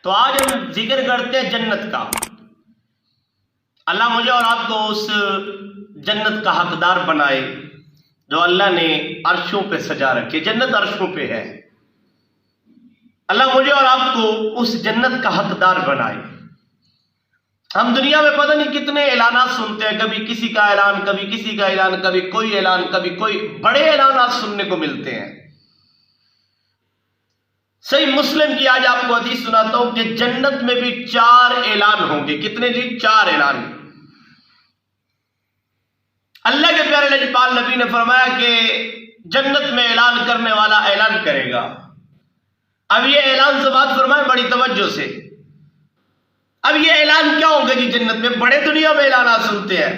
تو آج ہم ذکر کرتے ہیں جنت کا۔ اللہ مجھے اور آپ کو اس جنت کا حقدار بنائے جو اللہ نے عرشوں پہ سجا رکھے۔ جنت عرشوں پہ ہے، اللہ مجھے اور آپ کو اس جنت کا حقدار بنائے۔ ہم دنیا میں پتہ نہیں کتنے اعلانات سنتے ہیں، کبھی کسی کا اعلان، کبھی کسی کا اعلان، کبھی کوئی اعلان، کبھی کوئی، بڑے اعلانات سننے کو ملتے ہیں۔ صحیح مسلم کی آج آپ کو حدیث سناتا ہوں کہ جنت میں بھی 4 اعلان ہوں گے۔ کتنے جی؟ 4 اعلان۔ اللہ کے پیارے لجپال نبی نے فرمایا کہ جنت میں اعلان کرنے والا اعلان کرے گا۔ اب یہ اعلان سے بات فرمائے بڑی توجہ سے۔ اب یہ اعلان کیا ہوگا جی جنت میں؟ بڑے دنیا میں اعلانات سنتے ہیں،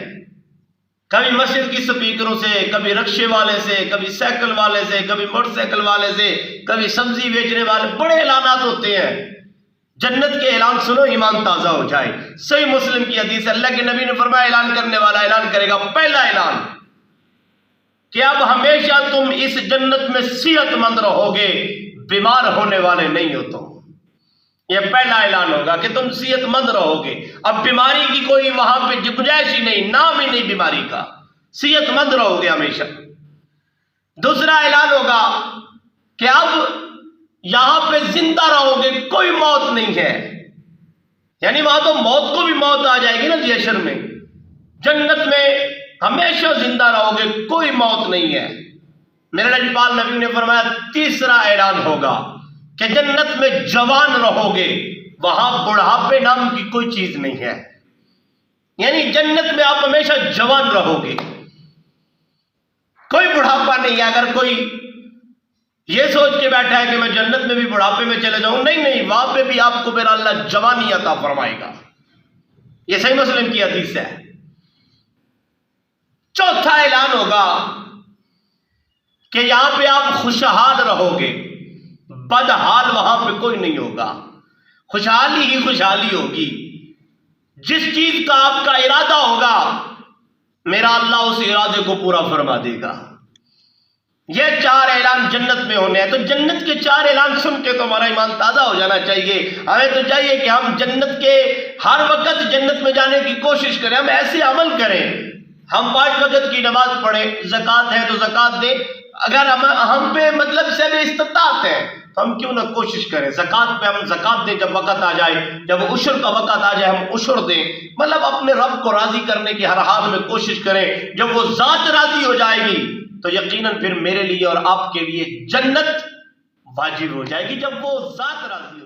کبھی مسجد کی سپیکروں سے، کبھی رکشے والے سے، کبھی سائیکل والے سے، کبھی موٹر سائیکل والے سے، کبھی سبزی بیچنے والے، بڑے اعلانات ہوتے ہیں۔ جنت کے اعلان سنو ایمان تازہ ہو جائے۔ صحیح مسلم کی حدیث، اللہ کے نبی نے فرمایا اعلان کرنے والا اعلان کرے گا۔ پہلا اعلان کہ اب ہمیشہ تم اس جنت میں صحت مند رہو گے، بیمار ہونے والے نہیں ہو تم۔ یہ پہلا اعلان ہوگا کہ تم صحت مند رہو گے، اب بیماری کی کوئی وہاں پہ گنجائش ہی نہیں، نام ہی نہیں بیماری کا، صحت مند رہو گے ہمیشہ۔ دوسرا اعلان ہوگا کہ اب یہاں پہ زندہ رہو گے، کوئی موت نہیں ہے۔ یعنی وہاں تو موت کو بھی موت آ جائے گی نا جی حشر میں، جنت میں ہمیشہ زندہ رہو گے، کوئی موت نہیں ہے۔ میرے لجپال نبی نے فرمایا تیسرا اعلان ہوگا کہ جنت میں جوان رہو گے، وہاں بڑھاپے نام کی کوئی چیز نہیں ہے۔ یعنی جنت میں آپ ہمیشہ جوان رہو گے، کوئی بڑھاپا نہیں ہے۔ اگر کوئی یہ سوچ کے بیٹھا ہے کہ میں جنت میں بھی بڑھاپے میں چلے جاؤں، نہیں، وہاں پہ بھی آپ کو میرا اللہ جوانی عطا فرمائے گا۔ یہ صحیح مسلم کی حدیث ہے۔ چوتھا اعلان ہوگا کہ یہاں پہ آپ خوشحال رہو گے، بدحال وہاں پہ کوئی نہیں ہوگا، خوشحالی ہی خوشحالی ہوگی۔ جس چیز کا آپ کا ارادہ ہوگا میرا اللہ اس ارادے کو پورا فرما دے گا۔ یہ 4 اعلان جنت میں ہونے ہیں۔ تو جنت کے 4 اعلان سن کے تو ہمارا ایمان تازہ ہو جانا چاہیے۔ ہمیں تو چاہیے کہ ہم جنت کے ہر وقت جنت میں جانے کی کوشش کریں، ہم ایسے عمل کریں، ہم 5 وقت کی نماز پڑھیں، زکوٰۃ ہے تو زکوٰۃ دیں۔ اگر ہم پہ مطلب سے بھی استطاعت ہے تو ہم کیوں نہ کوشش کریں زکوٰۃ پہ، ہم زکوٰۃ دیں، جب وقت آ جائے، جب عشر کا وقت آ جائے ہم عشر دیں۔ مطلب اپنے رب کو راضی کرنے کی ہر حال میں کوشش کریں۔ جب وہ ذات راضی ہو جائے گی تو یقیناً پھر میرے لیے اور آپ کے لیے جنت واجب ہو جائے گی، جب وہ ذات راضی ہو